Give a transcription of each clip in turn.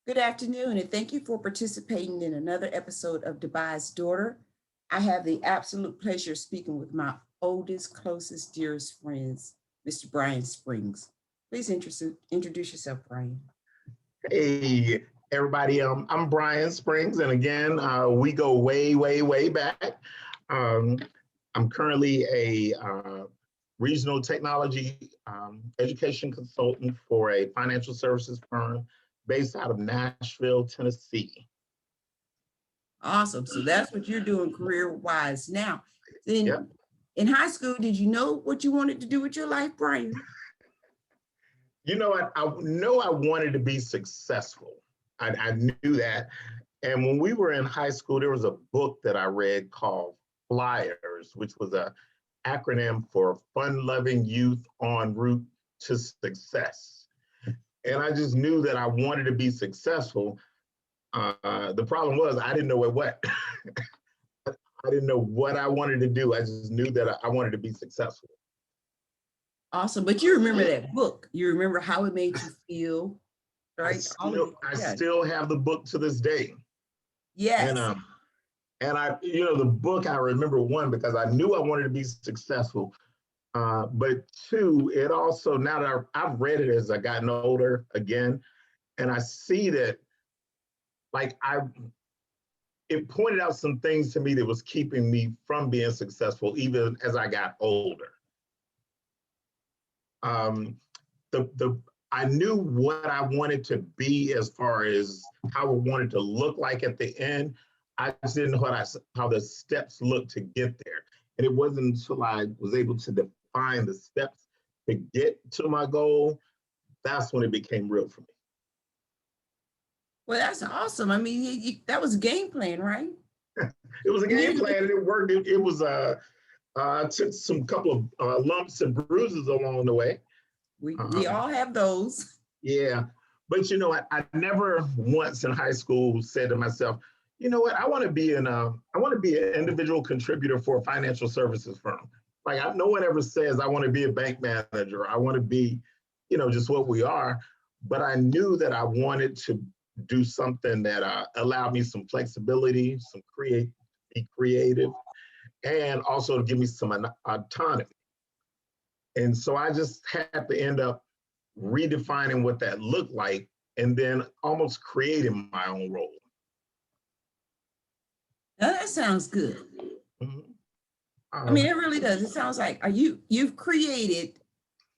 Good afternoon, and thank you for participating in another episode of Dubai's Daughter. I have the absolute pleasure of speaking with my oldest, closest, dearest friends, Mr. Brian Springs. Please introduce yourself, Brian. Hey, everybody. I'm Brian Springs, and again, we go way, way, way back. Um, I'm currently a regional technology education consultant for a financial services firm based out of Nashville, Tennessee. Awesome. So that's what you're doing career-wise now. Then Yep. in high school, did you know what you wanted to do with your life, Brian? You know what? I know I wanted to be successful. I knew that. And when we were in high school, there was a book that I read called Flyers, which was an acronym for Fun-Loving Youth en Route to Success. And I just knew that I wanted to be successful. The problem was I didn't know what. I didn't know what I wanted to do. I just knew that I wanted to be successful. Awesome. But you remember that book. You remember how it made you feel, right? I still have the book to this day. Yes. And the book, I remember one, because I knew I wanted to be successful. But two, it also, now that I've read it as I gotten older again, and I see that, it pointed out some things to me that was keeping me from being successful, even as I got older. I knew what I wanted to be as far as how I wanted to look like at the end. I just didn't know how the steps looked to get there. And it wasn't until I was able to define the steps to get to my goal, that's when it became real for me. Well, that's awesome. I mean, that was a game plan, right? It was a game plan, and it worked. It was I took some couple of lumps and bruises along the way. We all have those. Yeah, but I never once in high school said to myself, you know what, I want to be an individual contributor for a financial services firm. No one ever says I want to be a bank manager. I want to be, just what we are. But I knew that I wanted to do something that allowed me some flexibility, be creative, and also to give me some autonomy. And so I just had to end up redefining what that looked like, and then almost creating my own role. Now that sounds good. Mm-hmm. I mean, it really does. It sounds like you've created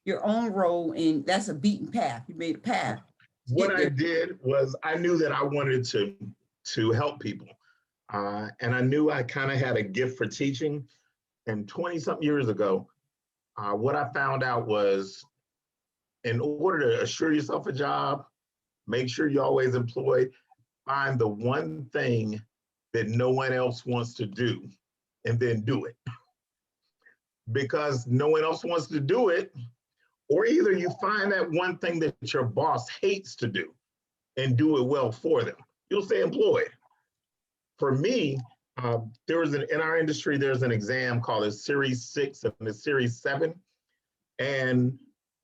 your own role, and that's a beaten path. You made a path. What I did was I knew that I wanted to help people. And I knew I kind of had a gift for teaching. And 20-something years ago, what I found out was, in order to assure yourself a job, make sure you're always employed, find the one thing that no one else wants to do, and then do it. Because no one else wants to do it, or either you find that one thing that your boss hates to do and do it well for them, you'll stay employed. For me, in our industry, there's an exam called a Series 6 and the Series 7. And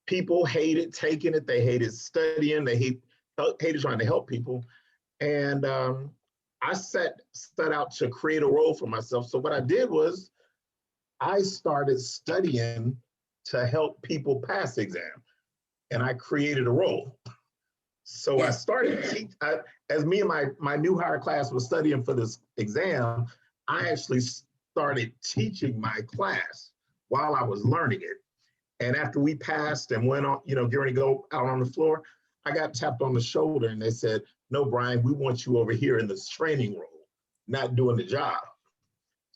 people hated taking it. They hated studying. They hated trying to help people. And I set out to create a role for myself. So what I did was I started studying to help people pass the exam. And I created a role. So I started, as me and my new hire class was studying for this exam, I actually started teaching my class while I was learning it. And after we passed and went on, getting ready to go out on the floor, I got tapped on the shoulder and they said, no, Brian, we want you over here in this training role, not doing the job.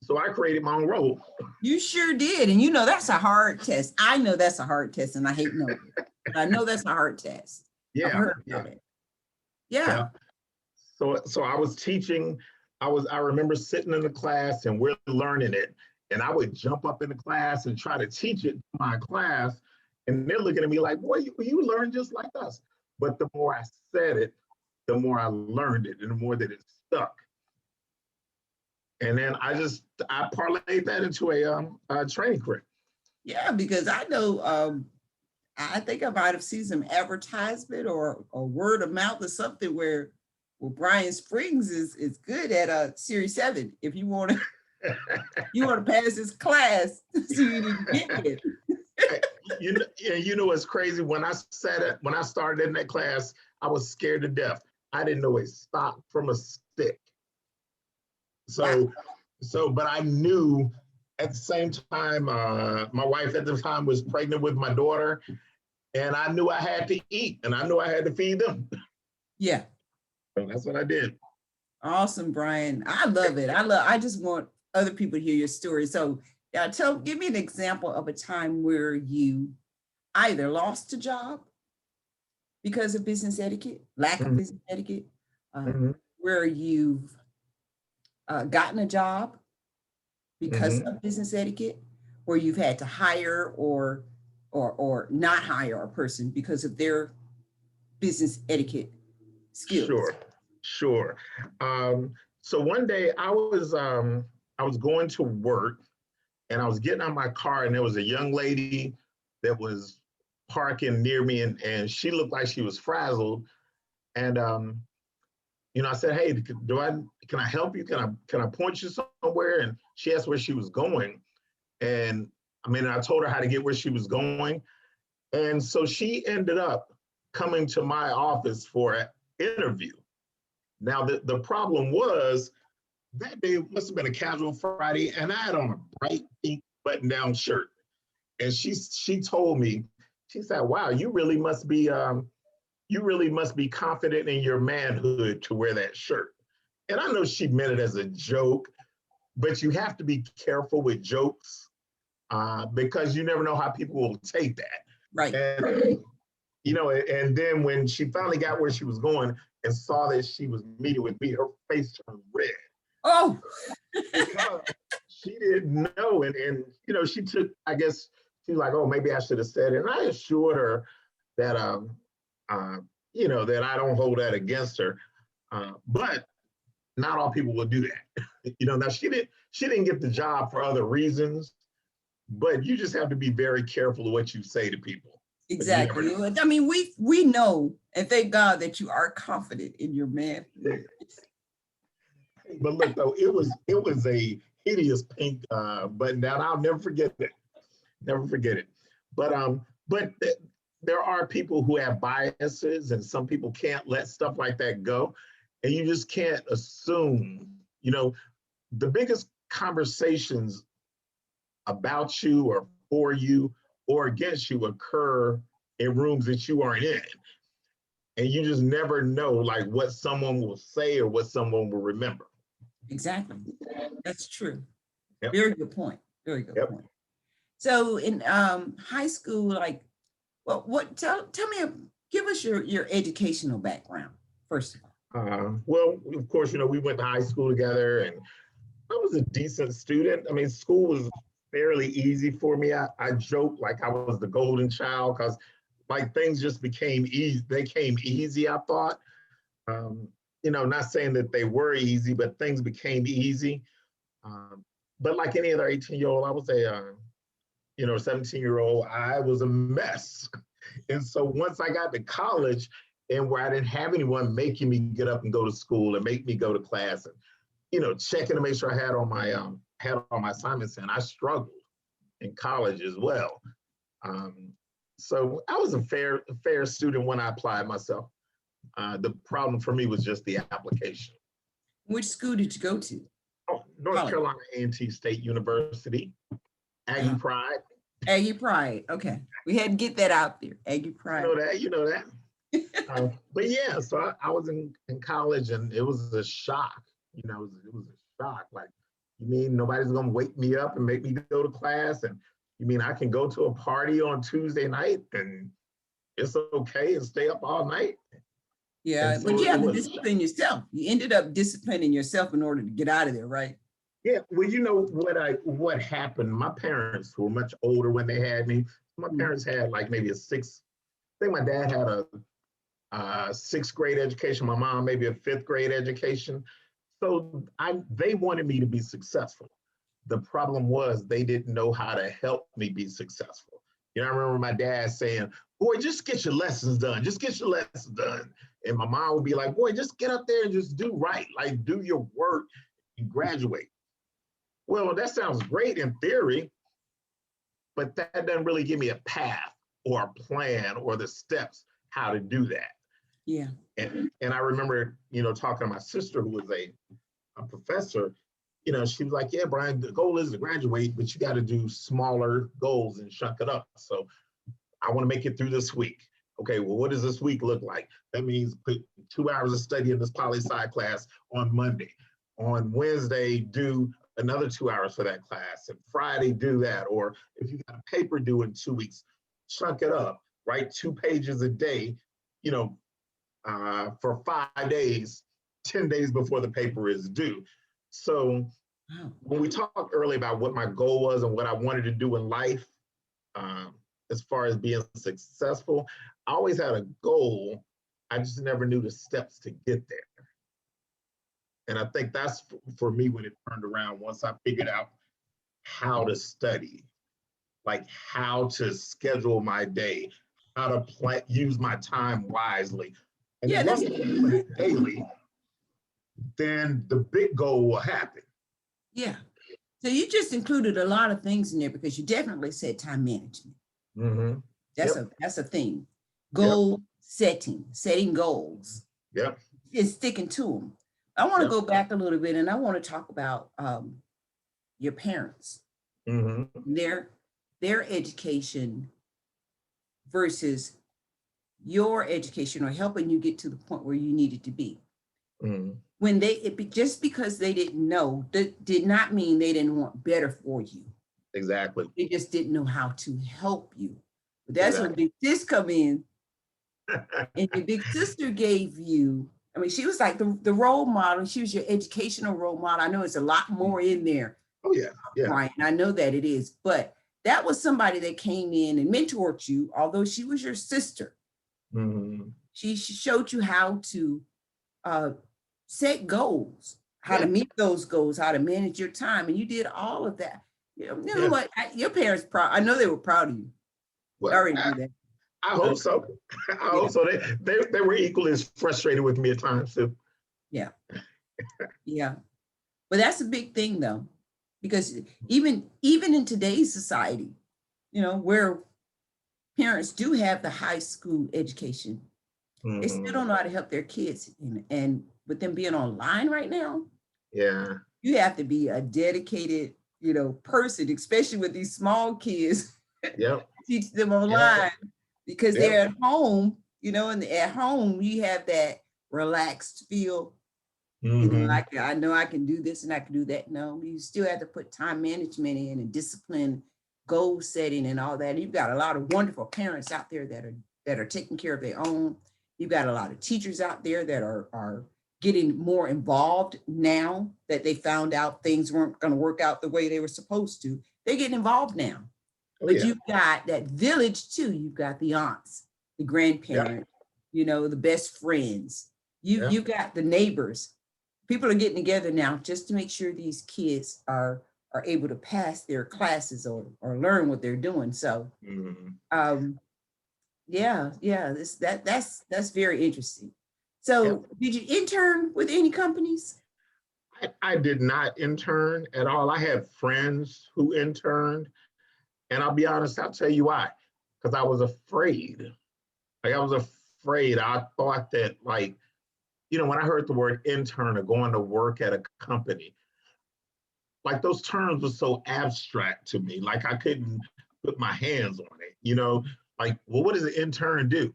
So I created my own role. You sure did. And that's a hard test. I know that's a hard test, and I hate knowing it, but I know that's a hard test. Yeah. I've heard about it. Yeah. So I was teaching. I remember sitting in the class and we're learning it. And I would jump up in the class and try to teach it to my class. And they're looking at me like, boy, you learn just like us. But the more I said it, the more I learned it and the more that it stuck. And then I parlayed that into a training career. Yeah, because I know, I think I might have seen some advertisement or word of mouth or something where Well, Brian Springs is good at Series 7. If you want to pass this class, so you need to get it. You know what's crazy? When I started in that class, I was scared to death. I didn't know a stock from a stick. So, but I knew at the same time, my wife at the time was pregnant with my daughter, and I knew I had to eat, and I knew I had to feed them. Yeah. So that's what I did. Awesome, Brian. I love it. I just want other people to hear your story. So give me an example of a time where you either lost a job because of business etiquette, lack of business etiquette, where you've gotten a job because of business etiquette, where you've had to hire or not hire a person because of their business etiquette skills. Sure. So one day I was going to work, and I was getting out my car, and there was a young lady that was parking near me, and she looked like she was frazzled. And I said, "Hey, can I help you? Can I point you somewhere?" And she asked where she was going, and I told her how to get where she was going, and so she ended up coming to my office for an interview. Now the problem was that day must have been a casual Friday, and I had on a bright pink button-down shirt, and she told me, she said, "Wow, you really must be confident in your manhood to wear that shirt." And I know she meant it as a joke, but you have to be careful with jokes because you never know how people will take that. Right. And, and then when she finally got where she was going and saw that she was meeting with me, her face turned red. Oh, because she didn't know. And she took, I guess, she's like, "Oh, maybe I should have said it." And I assured her that, that I don't hold that against her. But not all people will do that. Now she didn't get the job for other reasons, but you just have to be very careful of what you say to people. Exactly. We know, and thank God that you are confident in your man. But look, though, it was a hideous pink button down. I'll never forget it. Never forget it. But there are people who have biases, and some people can't let stuff like that go, and you just can't assume. The biggest conversations about you or for you or against you occur in rooms that you aren't in. And you just never know like what someone will say or what someone will remember. Exactly. That's true. Yep. Very good point. Very good point. So in high school, tell me, give us your educational background, first of all. Well, of course, we went to high school together, and I was a decent student. School was fairly easy for me. I joked like I was the golden child because like things just became easy. They came easy, I thought. Not saying that they were easy, but things became easy. But like any other 18-year-old, I was a 17-year-old, I was a mess. And so once I got to college, and where I didn't have anyone making me get up and go to school and make me go to class and, checking to make sure I had all my assignments, and I struggled in college as well. So I was a fair student when I applied myself. The problem for me was just the application. Which school did you go to? Oh, North Carolina A&T State University, Aggie Pride. Aggie Pride. Okay, we had to get that out there. Aggie Pride. You know that. But yeah, so I was in college, and it was a shock. It was a shock. Like, you mean nobody's gonna wake me up and make me go to class? And you mean I can go to a party on Tuesday night and it's okay and stay up all night? Yeah, so but you have to discipline yourself. You ended up disciplining yourself in order to get out of there, right? Yeah, well, what happened, my parents were much older when they had me. My parents had like maybe I think my dad had a sixth grade education, my mom maybe a fifth grade education. So they wanted me to be successful. The problem was they didn't know how to help me be successful. I remember my dad saying, boy, just get your lessons done. Just get your lessons done. And my mom would be like, boy, just get up there and just do right. Like do your work and graduate. Well, that sounds great in theory, but that doesn't really give me a path or a plan or the steps how to do that. Yeah. And I remember, talking to my sister who was a professor, she was like, yeah, Brian, the goal is to graduate, but you got to do smaller goals and chunk it up. So I want to make it through this week. Okay, well, what does this week look like? That means put 2 hours of study in this poli-sci class on Monday. On Wednesday, do another 2 hours for that class. And Friday, do that. Or if you got a paper due in 2 weeks, chunk it up, write 2 pages a day, for 5 days, 10 days before the paper is due. So when we talked earlier about what my goal was and what I wanted to do in life, as far as being successful, I always had a goal. I just never knew the steps to get there. And I think that's for me when it turned around once I figured out how to study, like how to schedule my day, how to use my time wisely. And Yeah, once I do it daily, then the big goal will happen. yeah. So you just included a lot of things in there because you definitely said time management. Mm-hmm. That's a thing. Goal setting goals. Yep. And sticking to them. I want to go back a little bit and I want to talk about your parents, their education versus your education or helping you get to the point where you needed to be. When just because they didn't know, that did not mean they didn't want better for you. Exactly. They just didn't know how to help you. But that's when Big Sis come in. And your big sister gave you, I mean, she was like the role model. She was your educational role model. I know it's a lot more in there. Oh, yeah. Yeah. Brian, I know that it is. But that was somebody that came in and mentored you, although she was your sister. She showed you how to set goals, how to meet those goals, how to manage your time. And you did all of that. You know what? Your parents, I know they were proud of you. Well, I already knew that. I hope so. I hope so. They were equally as frustrated with me at times too. Yeah. Yeah. But that's a big thing though, because even in today's society, where parents do have the high school education, they still don't know how to help their kids. And with them being online right now, you have to be a dedicated, person, especially with these small kids. Teach them online because they're at home, and at home you have that relaxed feel. Like I know I can do this and I can do that. No, you still have to put time management in and discipline, goal setting and all that. And you've got a lot of wonderful parents out there that are taking care of their own. You've got a lot of teachers out there that are getting more involved now that they found out things weren't going to work out the way they were supposed to. They're getting involved now. But you've got that village too. You've got the aunts, the grandparents, the best friends. You've got the neighbors. People are getting together now just to make sure these kids are able to pass their classes or learn what they're doing. So, that's very interesting. So, did you intern with any companies? I did not intern at all. I had friends who interned. And I'll be honest, I'll tell you why. Because I was afraid. I was afraid. I thought that, when I heard the word intern or going to work at a company, those terms were so abstract to me. I couldn't put my hands on it. Well, what does an intern do?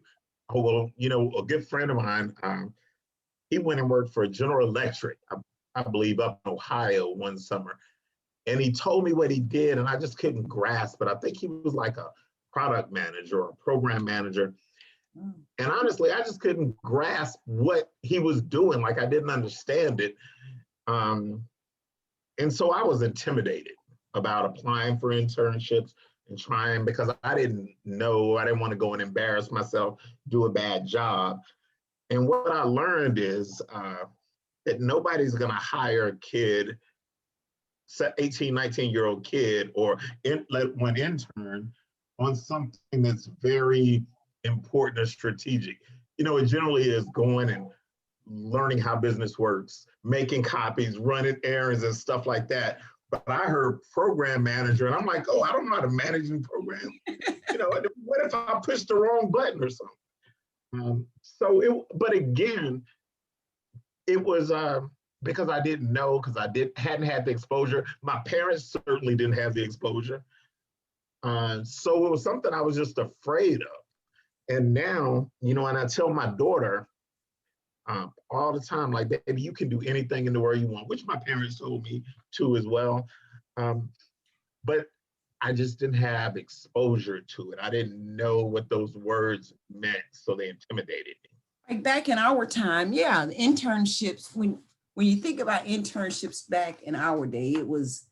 Oh, well, a good friend of mine, he went and worked for General Electric, I believe, up in Ohio one summer. And he told me what he did, and I just couldn't grasp it. I think he was like a product manager or a program manager. And honestly, I just couldn't grasp what he was doing. I didn't understand it. And so I was intimidated about applying for internships and trying, because I didn't know, I didn't want to go and embarrass myself, do a bad job. And what I learned is that nobody's going to hire a kid, 18, 19-year-old kid or one intern on something that's very important or strategic. It generally is going and learning how business works, making copies, running errands and stuff like that. But I heard program manager and I'm like, oh, I don't know how to manage a program. What if I push the wrong button or something? But again, it was because I didn't know, because hadn't had the exposure. My parents certainly didn't have the exposure. So it was something I was just afraid of. And now, and I tell my daughter all the time, like, baby, you can do anything in the world you want, which my parents told me too as well. But I just didn't have exposure to it. I didn't know what those words meant, so they intimidated me. Like back in our time, yeah, the internships, when you think about internships back in our day, it was,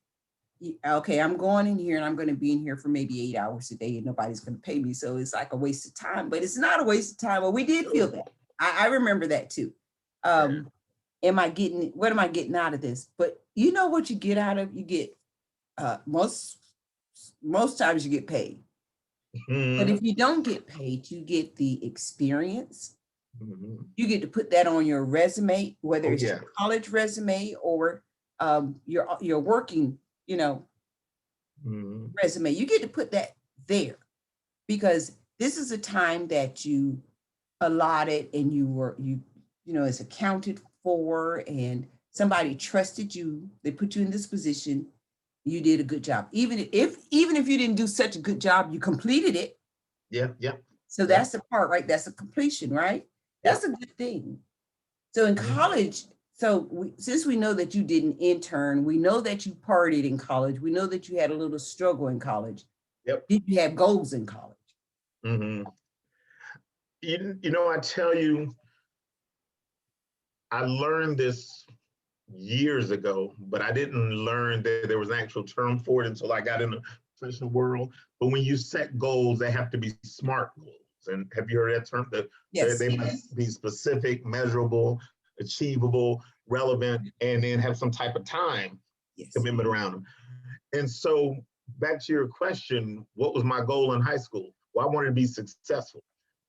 okay, I'm going in here and I'm going to be in here for maybe 8 hours a day and nobody's going to pay me. So it's like a waste of time, but it's not a waste of time. But we did feel that. I remember that too. What am I getting out of this? But you know what you get out of? You get, most times you get paid. But if you don't get paid, you get the experience. You get to put that on your resume, whether it's your college resume or your working, resume. You get to put that there because this is a time that you allotted and it's accounted for and somebody trusted you. They put you in this position. You did a good job. Even if you didn't do such a good job, you completed it. Yeah. So that's the part, right? That's a completion, right? That's a good thing. So in college, since we know that you didn't intern, we know that you partied in college. We know that you had a little struggle in college. Yep. Did you have goals in college? I tell you, I learned this years ago, but I didn't learn that there was an actual term for it until I got in the professional world. But when you set goals, they have to be SMART goals. And have you heard that term? They must be specific, measurable, achievable, relevant, and then have some type of time commitment around them. And so back to your question, what was my goal in high school? Well, I wanted to be successful.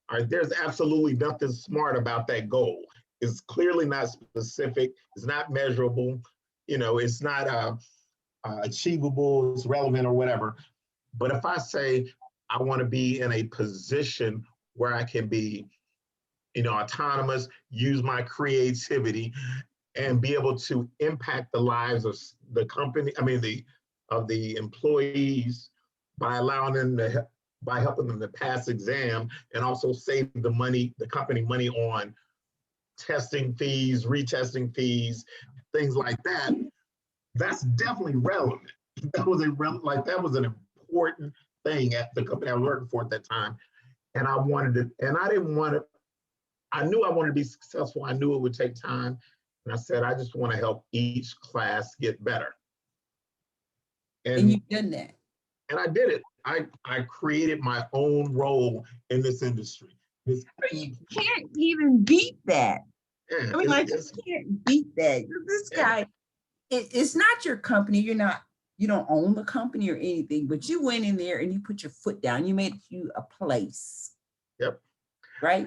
All right, there's absolutely nothing smart about that goal. It's clearly not specific. It's not measurable. It's not achievable. It's relevant or whatever. But if I say I want to be in a position where I can be, autonomous, use my creativity, and be able to impact the lives of the company. Of the employees by by helping them to pass exam and also save the company money on testing fees, retesting fees, things like that. That's definitely relevant. That was an important thing at the company I was working for at that time. And I wanted it, and I didn't want it. I knew I wanted to be successful. I knew it would take time. And I said, I just want to help each class get better. And you've done that. And I did it. I created my own role in this industry. You can't even beat that. Yeah, you can't beat that. This guy, it's not your company. You don't own the company or anything, but you went in there and you put your foot down. You made you a place. Yep. Right.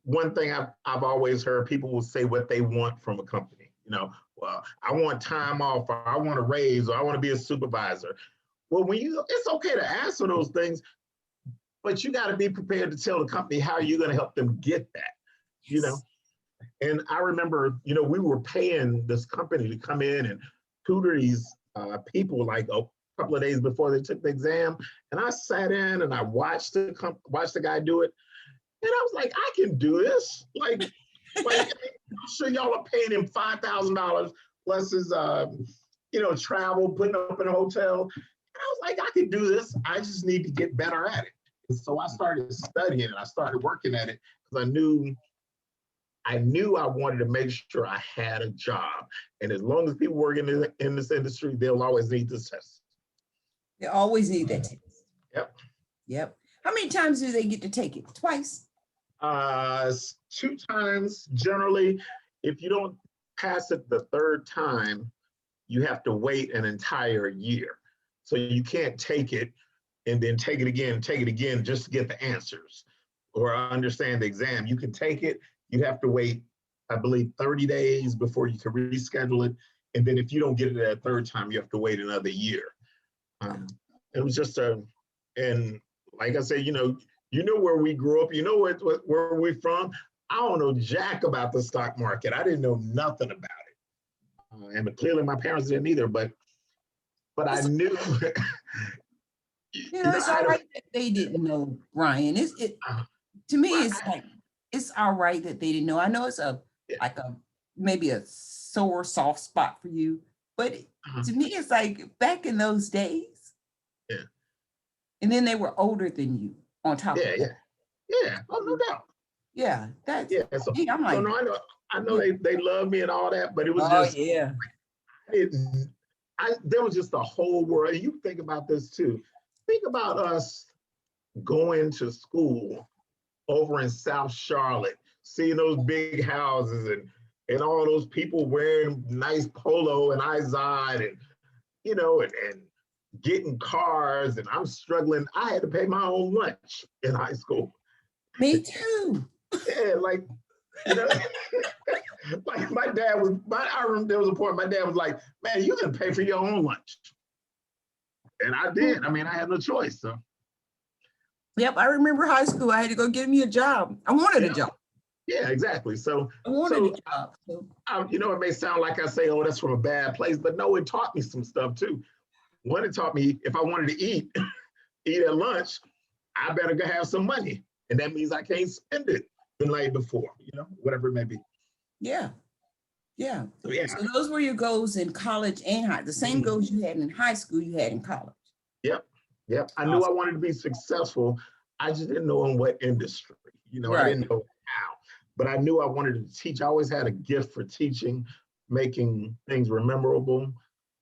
One thing I've always heard, people will say what they want from a company. Well, I want time off, or I want a raise, or I want to be a supervisor. Well, it's okay to ask for those things, but you got to be prepared to tell the company how you're going to help them get that. And I remember, we were paying this company to come in and tutor these people like a couple of days before they took the exam. And I sat in and I watched the guy do it. And I was like, I can do this. I'm sure y'all are paying him $5,000 plus his, travel, putting up in a hotel. And I was like, I can do this. I just need to get better at it. And so I started studying it. I started working at it because I knew I wanted to make sure I had a job. And as long as people work in this industry, they'll always need this test. They always need that test. Yep. How many times do they get to take it? Twice? 2 times generally. If you don't pass it the 3rd time, you have to wait an entire year. So you can't take it and then take it again just to get the answers. or understand the exam. You can take it, you have to wait, I believe, 30 days before you can reschedule it. And then if you don't get it a third time, you have to wait another year. It was just and like I said, you know where we grew up, you know where we're from. I don't know jack about the stock market. I didn't know nothing about it. And clearly my parents didn't either, but I knew, It's all right that they didn't know, Brian. To me, it's like, it's all right that they didn't know. I know it's like maybe a sore, soft spot for you, but to me, it's like back in those days. Yeah. And then they were older than you on top of that. Yeah. Oh, no doubt. Yeah. That's, So, I'm like, so no, I know they love me and all that, but it was oh just, yeah. There was just a whole world. And you think about this too. Think about us going to school over in South Charlotte, seeing those big houses and all those people wearing nice polo and Izod and and getting cars, and I'm struggling. I had to pay my own lunch in high school. Me too. Yeah, like like my dad was. I remember there was a point my dad was like, "Man, you can pay for your own lunch," and I did. I mean, I had no choice. So. Yep, I remember high school. I had to go get me a job. I wanted a job. Yeah, exactly. So I wanted a job. So. It may sound like I say, "Oh, that's from a bad place," but no, it taught me some stuff too. One, it taught me if I wanted to eat at lunch, I better go have some money, and that means I can't spend it the night before. Whatever it may be. Yeah. So those were your goals in college and high. The same goals you had in high school, you had in college. Yep. I knew I wanted to be successful. I just didn't know in what industry. I didn't know how, but I knew I wanted to teach. I always had a gift for teaching, making things memorable,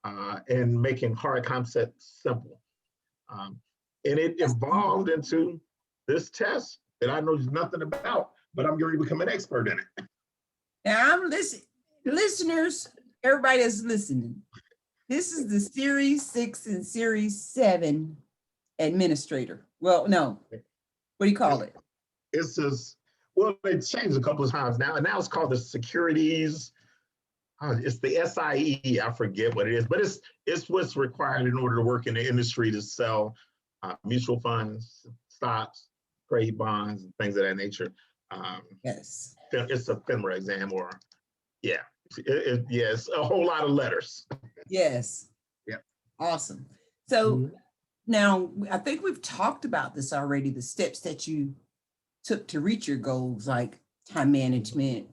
and making hard concepts simple. And it evolved into this test that I know nothing about, but I'm going to become an expert in it. Now I'm listening. Listeners, everybody that's listening, this is the Series 6 and Series 7 administrator. Well, no, what do you call it? It's just, well, it changed a couple of times now, and now it's called the securities. It's the SIE. I forget what it is, but it's what's required in order to work in the industry to sell mutual funds, stocks, trade bonds, and things of that nature. Yes. It's a FINRA exam, or it's a whole lot of letters. Yes. Yeah. Awesome. So now I think we've talked about this already, the steps that you took to reach your goals, like time management,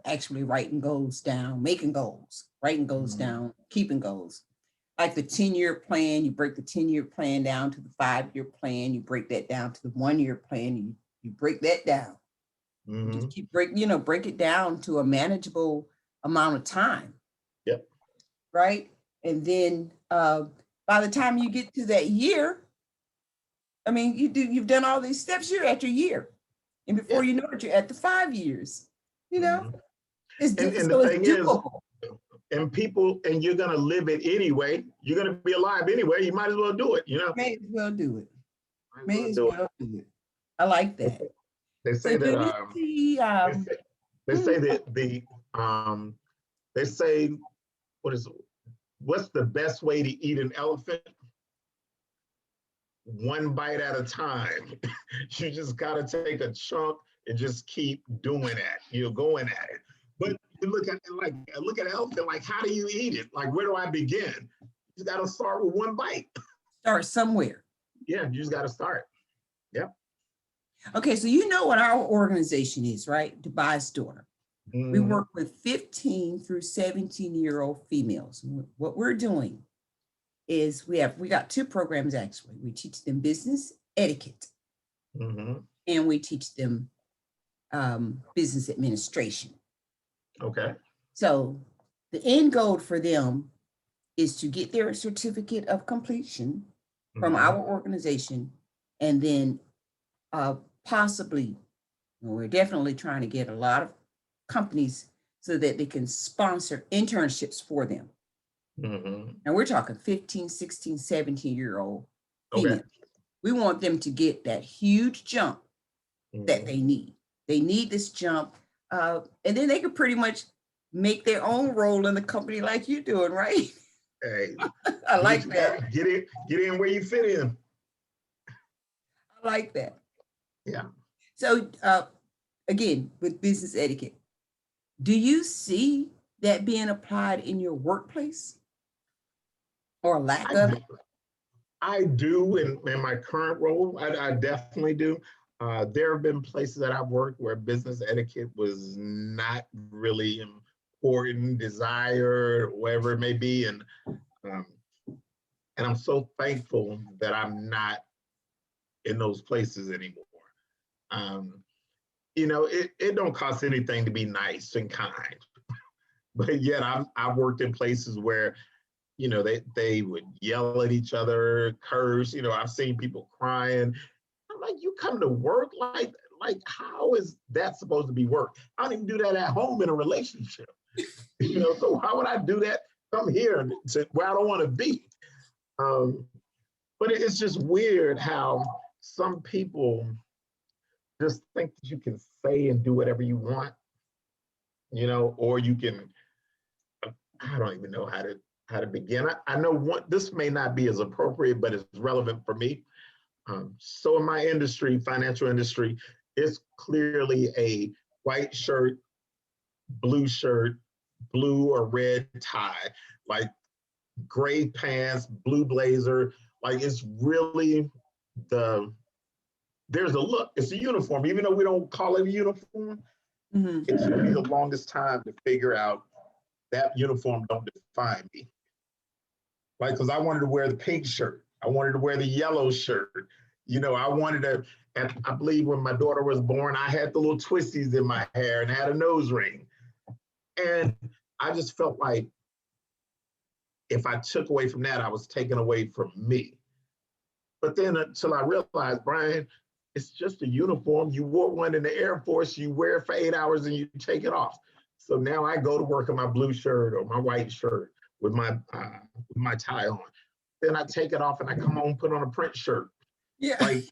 actually writing goals down, making goals, writing goals down, keeping goals. Like the 10-year plan, you break the 10-year plan down to the 5-year plan, you break that down to the 1-year plan, you break that down. Just keep break it down to a manageable amount of time. Yep. Right. And then by the time you get to that year, I mean, you've done all these steps, you're at your year. And before you know it, you're at the 5 years. It's doable. And you're gonna live it anyway. You're gonna be alive anyway. You might as well do it. May as well do it. May as well do it. I like that. They say that they say that they say what's the best way to eat an elephant? One bite at a time. You just gotta take a chunk and just keep doing that. You're going at it. But you look at an elephant, like, how do you eat it? Like, where do I begin? You gotta start with one bite. Start somewhere. Yeah, you just gotta start. Yep. Okay, so you know what our organization is, right? Dubai's Daughter. We work with 15 through 17-year-old females. What we're doing is we got 2 programs, actually. We teach them business etiquette, and we teach them business administration. Okay. So the end goal for them is to get their certificate of completion from our organization, and then possibly, we're definitely trying to get a lot of companies so that they can sponsor internships for them. And we're talking 15, 16, 17-year-old females. We want them to get that huge jump that they need. They need this jump. And then they could pretty much make their own role in the company like you're doing, right? Hey, I like that. Get in where you fit in. I like that. Yeah. So again, with business etiquette, do you see that being applied in your workplace or lack of it? I do in my current role. I definitely do. There have been places that I've worked where business etiquette was not really important, desired, whatever it may be, and I'm so thankful that I'm not in those places anymore. It don't cost anything to be nice and kind, but yet I've worked in places where they would yell at each other, curse. I've seen people crying. I'm like, you come to work like how is that supposed to be work? I don't even do that at home in a relationship. So why would I do that? Come here to where I don't want to be. But it's just weird how some people just think that you can say and do whatever you want, or you can. I don't even know how to begin. I know this may not be as appropriate, but it's relevant for me. So in my industry, financial industry, it's clearly a white shirt, blue or red tie, like gray pants, blue blazer. Like it's really there's a look. It's a uniform, even though we don't call it a uniform. It took me the longest time to figure out that uniform don't define me. Like, because I wanted to wear the pink shirt. I wanted to wear the yellow shirt. I wanted to, and I believe when my daughter was born, I had the little twisties in my hair and had a nose ring. And I just felt like if I took away from that, I was taken away from me. But then until I realized, Brian, it's just a uniform. You wore one in the Air Force, you wear it for 8 hours and you take it off. So now I go to work in my blue shirt or my white shirt with my tie on. Then I take it off and I come home, put on a print shirt. Yeah. Like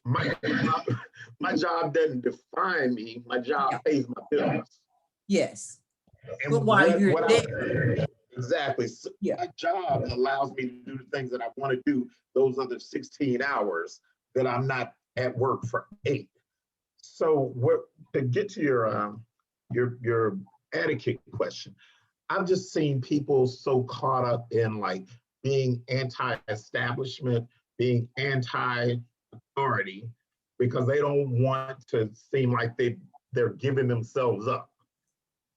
my job doesn't define me. My job pays my bills. Yes. And but while you're there. Exactly. So my job allows me to do the things that I want to do those other 16 hours that I'm not at work for 8. So to get to your etiquette question, I've just seen people so caught up in like being anti-establishment, being anti-authority, because they don't want to seem like they're giving themselves up.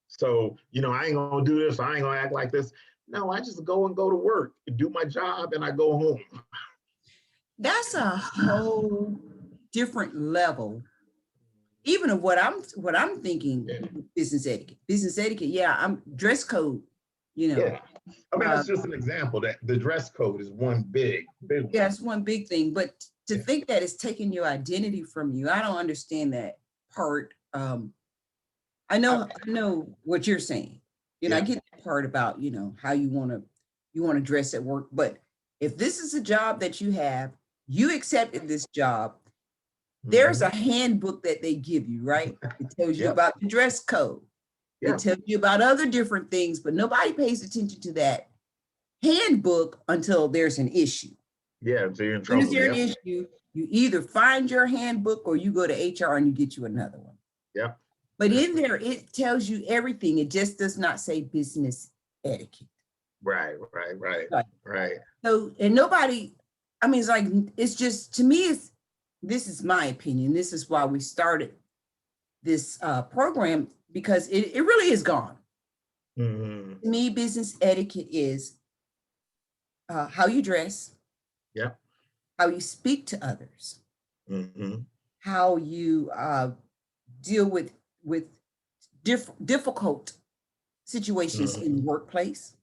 So, I ain't gonna do this, I ain't gonna act like this. No, I just go to work, do my job, and I go home. That's a whole different level, even of what I'm thinking. Business etiquette. Yeah, I'm dress code. Yeah, I mean that's just an example. That the dress code is one big one. Yeah, it's one big thing, but to think that it's taking your identity from you, I don't understand that part. I know what you're saying. I get the part about how you want to dress at work, but if this is a job that you accepted this job. There's a handbook that they give you, right? It tells you about the dress code. It tells you about other different things, but nobody pays attention to that handbook until there's an issue. Yeah, so you're in trouble. As soon as there's an issue, you either find your handbook or you go to HR and you get you another one. Yeah. But in there, it tells you everything. It just does not say business etiquette. Right. So, and nobody, I mean, it's just, to me, this is my opinion. This is why we started this program, because it really is gone. To me, business etiquette is how you dress, how you speak to others, how you deal with difficult situations in the workplace,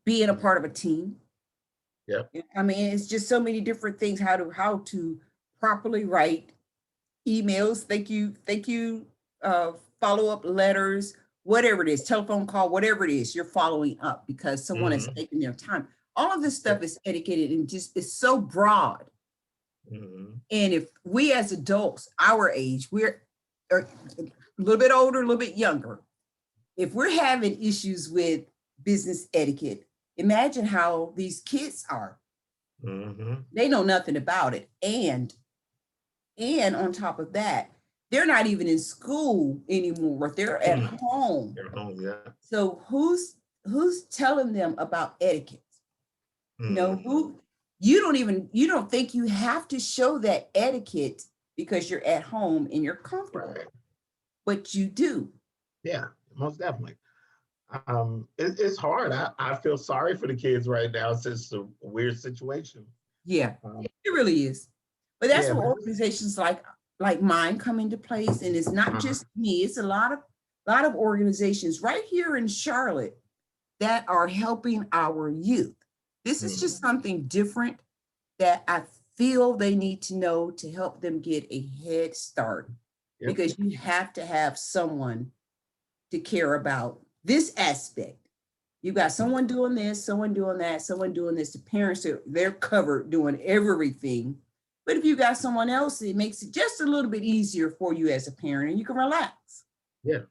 being a part of a team. I mean, it's just so many different things, how to properly write emails, thank you, follow-up letters, whatever it is, telephone call, whatever it is, you're following up because someone has taken their time. All of this stuff is etiquette and just it's so broad. And if we as adults, our age, we're a little bit older, a little bit younger, if we're having issues with business etiquette, imagine how these kids are. They know nothing about it. And on top of that, they're not even in school anymore. They're at home. They're home, yeah. So who's telling them about etiquette? You know, you don't think you have to show that etiquette because you're at home and you're comfortable, Right. but you do. Yeah, most definitely. It's hard. I feel sorry for the kids right now. It's just a weird situation. Yeah, it really is. But that's Yeah, where but organizations like mine come into place. And it's not just me, it's a lot of organizations right here in Charlotte that are helping our youth. This is just something different that I feel they need to know to help them get a head start. Yep. Because you have to have someone to care about this aspect. You got someone doing this, someone doing that, someone doing this. The parents, they're covered doing everything. But if you got someone else, it makes it just a little bit easier for you as a parent and you can relax. Yeah.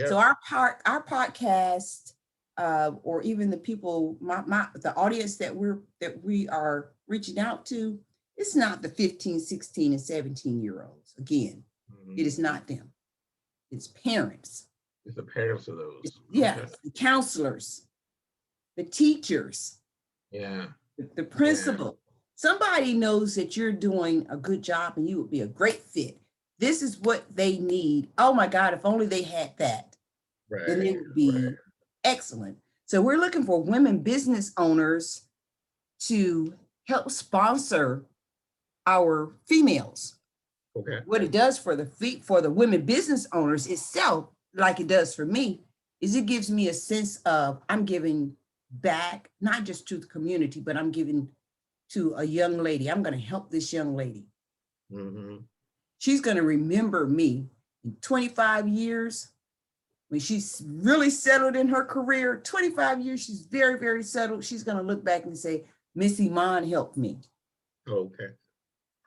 So our podcast, or even the people, the audience that we are reaching out to, it's not the 15, 16, and 17-year-olds. Again, it is not them. It's parents. It's the parents of those. Yes, the counselors, the teachers, the principal. Somebody knows that you're doing a good job and you would be a great fit. This is what they need. Oh my God, if only they had that, then it would be excellent. So we're looking for women business owners to help sponsor our females. Okay. What it does for the women business owners itself, like it does for me, is it gives me a sense of I'm giving back, not just to the community, but I'm giving to a young lady. I'm going to help this young lady. She's going to remember me in 25 years when she's really settled in her career. 25 years, she's very, very settled. She's going to look back and say, Miss Iman helped me. Okay.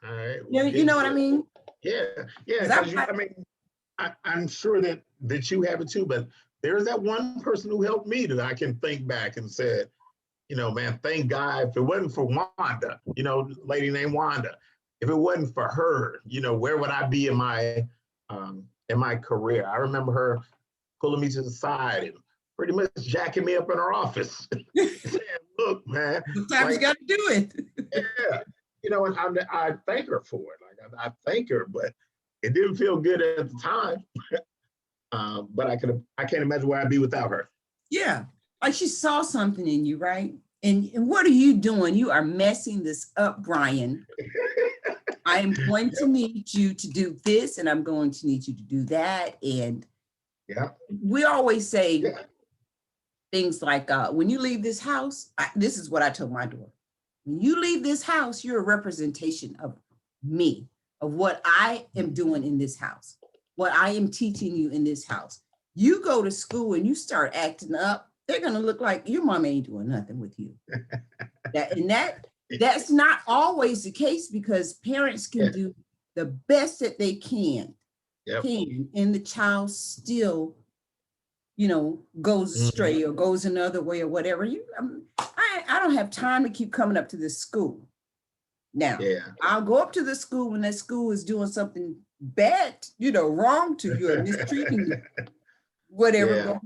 All right. Well, You know what I mean? Yeah. I'm sure that you have it too, but there's that one person who helped me that I can think back and said, man, thank God. If it wasn't for Wanda, lady named Wanda, if it wasn't for her, where would I be in my career? I remember her pulling me to the side and pretty much jacking me up in her office. Saying, look, man. Sometimes you got to do it. Yeah. And I thank her for it. Like I thank her, but it didn't feel good at the time. But I can't imagine where I'd be without her. Yeah. Like she saw something in you, right? And what are you doing? You are messing this up, Brian. I am going to need you to do this, and I'm going to need you to do that. And we always say things like, when you leave this house, this is what I told my daughter. When you leave this house, you're a representation of me, of what I am doing in this house, what I am teaching you in this house. You go to school and you start acting up, they're going to look like your mom ain't doing nothing with you. That's not always the case, because parents can do the best that they can, and the child still, goes astray or goes another way or whatever. I don't have time to keep coming up to this school. Now, I'll go up to the school when that school is doing something bad, wrong to you or mistreating you, whatever.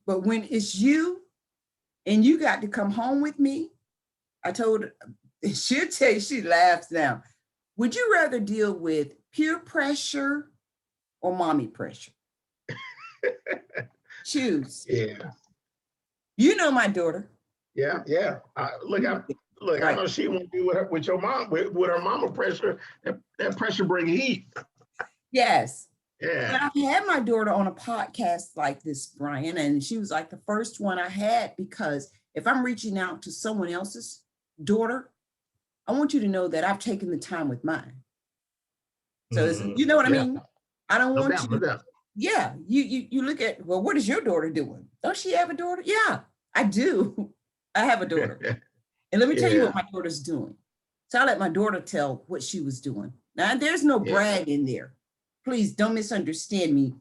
But when it's you and you got to come home with me, I told her, she'll tell you, she laughs now. Would you rather deal with peer pressure or mommy pressure? Choose. Yeah. You know my daughter. Yeah. I know she won't do with your mom, with her mama pressure. That pressure bring heat. Yes. Yeah. But I had my daughter on a podcast like this, Brian, and she was like the first one I had, because if I'm reaching out to someone else's daughter, I want you to know that I've taken the time with mine. So you know what I mean? I don't want you. Yeah. You look at, well, what is your daughter doing? Don't she have a daughter? Yeah, I do. I have a daughter. And let me tell you what my daughter's doing. So I let my daughter tell what she was doing. Now, there's no Yeah. brag in there. Please don't misunderstand me,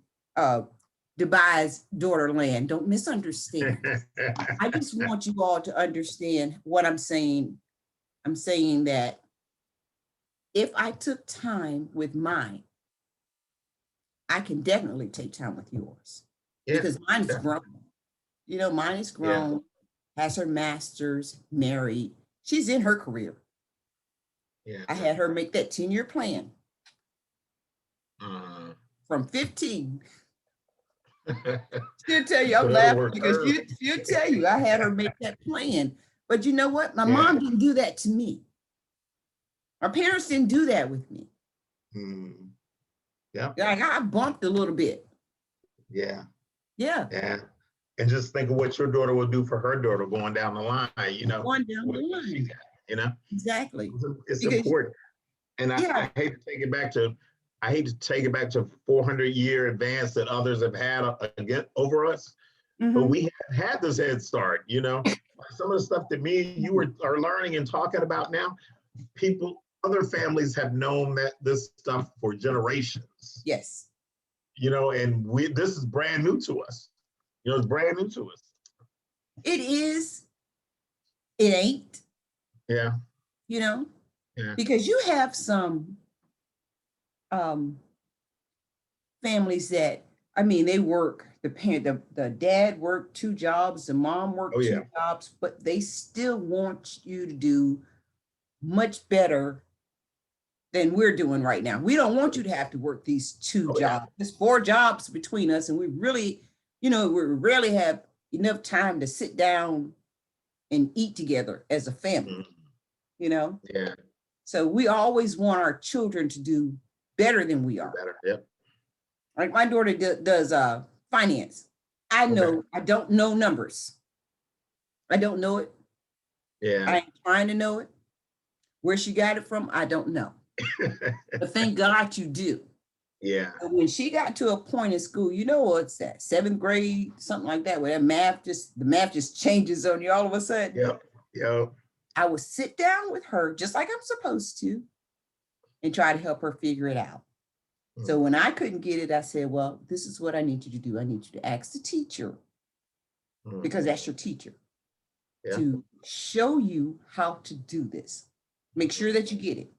Dubai's daughter land. Don't misunderstand. I just want you all to understand what I'm saying. I'm saying that if I took time with mine, I can definitely take time with yours Yeah. because mine is Definitely. grown. You know, mine is Yeah. grown, has her master's, married. She's in her career. Yeah. I had her make that 10-year plan Uh, from 15. She'll tell you, so I'm that'll laughing work because early. she'll tell you, I had her make that plan. But you know what? My Yeah. mom didn't do that to me. My parents didn't do that with me. Mm. Yeah. Like I bumped a little bit. Yeah. Yeah. Yeah. And just think of what your daughter will do for her daughter going down the line, you know, Going down the what she's line. got, you know, Exactly. it's Because important. And yeah. I hate to take it back to, 400-year advance that others have had again over us, but Mhm. we have had this head start, you know. Some of the stuff that me and you are learning and talking about now, other families have known that this stuff for generations, Yes. you know, and this is brand new to us. You know, it's brand new to us. It is. It ain't, Yeah. you know, Yeah. because you have some um families that, I mean, they work, the dad worked 2 jobs, the mom Oh, worked yeah. 2 jobs, but they still want you to do much better than we're doing right now. We don't want you to have to work these two Oh, yeah. jobs. There's 4 jobs between us, and we really, we rarely have enough time to sit down and eat together as a family, Mhm. you know? Yeah. So we always want our children to do better than we are. Better. Yep. Like my daughter does finance. I Okay. know, I don't know numbers. I don't know it. Yeah. I ain't trying to know it. Where she got it from, I don't know. But thank God you do. Yeah. But when she got to a point in school, you know what's that? 7th grade, something like that, where the math just changes on you all of a sudden. Yep. Yep. I would sit down with her just like I'm supposed to and try to help her figure it out. So when I couldn't get it, I said, well, this is what I need you to do. I need you to ask the teacher, because that's your teacher, Yeah. to show you how to do this. Make sure that you get it.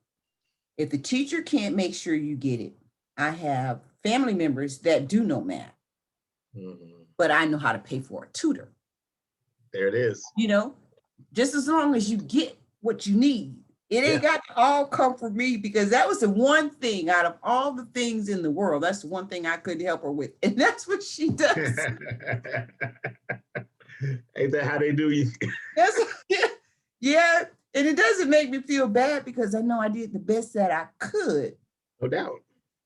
If the teacher can't make sure you get it, I have family members that do know math, but I know how to pay for a tutor. There it is. You know, just as long as you get what you need. It ain't got to all come from me, because that was the one thing out of all the things in the world, that's the one thing I couldn't help her with. And that's what she does. Ain't that how they do you? That's, yeah. And it doesn't make me feel bad because I know I did the best that I could, No doubt.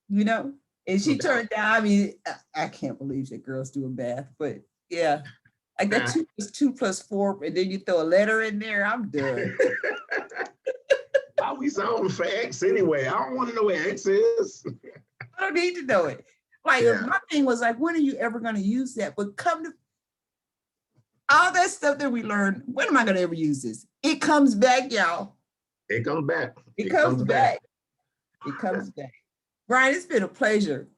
you know? And she No doubt. turned down, I mean, I can't believe that girl's doing math, but yeah. I got 2 + 2 + 4, and then you throw a letter in there, I'm done. Why we solving for X anyway? I don't want to know what X is. I don't need to know it. Like my thing was like, when are you ever going to use that? But come to all that stuff that we learned, when am I going to ever use this? It comes back, y'all. It comes back. It comes back. It comes back. Brian, it's been a pleasure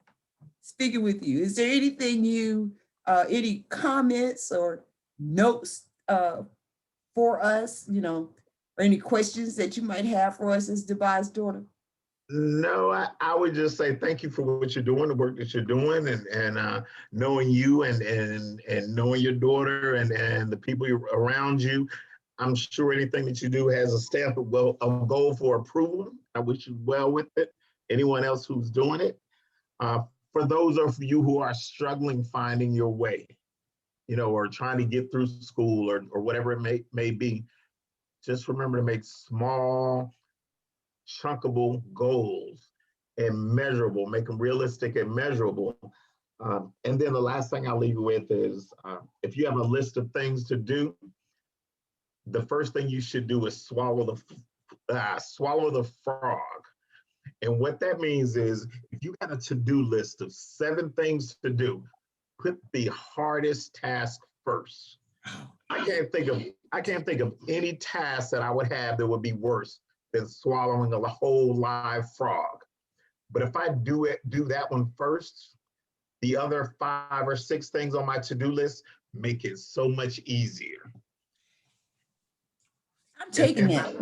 speaking with you. Is there anything any comments or notes for us, or any questions that you might have for us as Dubai's daughter? No, I would just say thank you for what you're doing, the work that you're doing, and knowing you and knowing your daughter and the people around you. I'm sure anything that you do has a stamp of a goal for approval. I wish you well with it. Anyone else who's doing it. For those of you who are struggling finding your way, or trying to get through school or whatever it may be, just remember to make small, chunkable goals and measurable, make them realistic and measurable. And then the last thing I'll leave you with is if you have a list of things to do, the first thing you should do is swallow the frog. And what that means is if you got a to-do list of 7 things to do, put the hardest task first. I can't think of any task that I would have that would be worse than swallowing a whole live frog. But if I do that one first, the other 5 or 6 things on my to-do list make it so much easier. I'm taking that.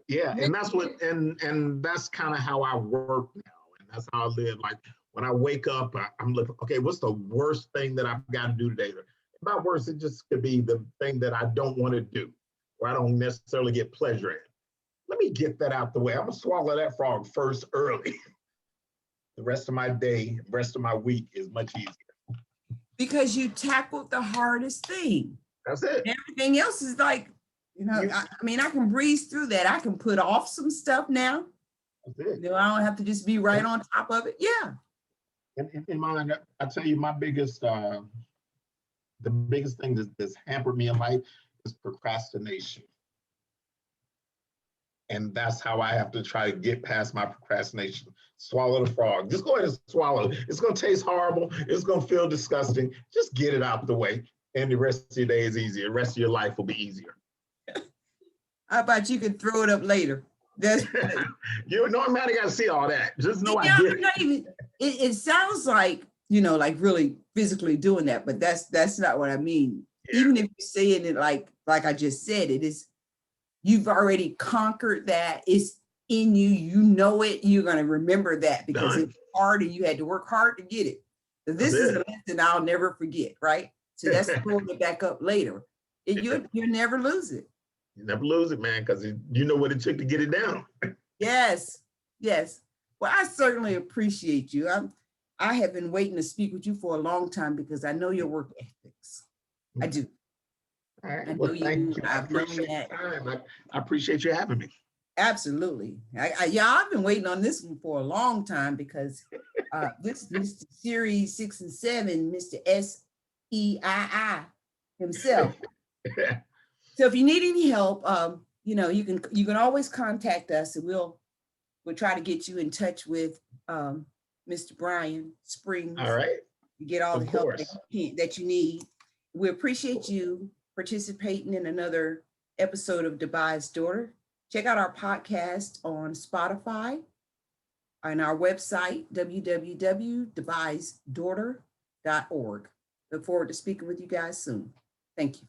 Yeah, and that's what, and that's kind of how I work now, and that's how I live. Like when I wake up, I'm looking, okay, what's the worst thing that I've got to do today? By worse, it just could be the thing that I don't want to do, or I don't necessarily get pleasure in. Let me get that out the way. I'm gonna swallow that frog first early. The rest of my day, rest of my week is much easier. Because you tackled the hardest thing. That's it. Everything else is like, I mean, I can breeze through that. I can put off some stuff now. That's it. I don't have to just be right on top of it. Yeah. In mind, I tell you, my biggest, the biggest thing that's hampered me in life is procrastination. And that's how I have to try to get past my procrastination. Swallow the frog. Just go ahead and swallow it. It's going to taste horrible. It's going to feel disgusting. Just get it out the way. And the rest of your day is easier. The rest of your life will be easier. How about you can throw it up later? That's You know, I got to see all that. Just know I did it. It sounds like, like really physically doing that, but that's not what I mean. Yeah. Even if you're saying it like I just said, it is, you've already conquered that. It's in you. You know it. You're going to remember that because it's hard and you had to work hard to get it. So this is a lesson I'll never forget, right? So that's throwing it back up later. You never lose it. You never lose it, man, because you know what it took to get it down. Yes, yes. Well, I certainly appreciate you. I have been waiting to speak with you for a long time because I know your work ethics. I do. All right. Well, thank you. I appreciate your time. I appreciate you having me. Absolutely. I've been waiting on this one for a long time because this series 6 and 7, Mr. SEII himself. So if you need any help, you can always contact us, and we'll try to get you in touch with Mr. Brian Springs. All right. You get all the help that you need. We appreciate you participating in another episode of Dubai's Daughter. Check out our podcast on Spotify and our website, www.dubaisdaughter.org. Look forward to speaking with you guys soon. Thank you.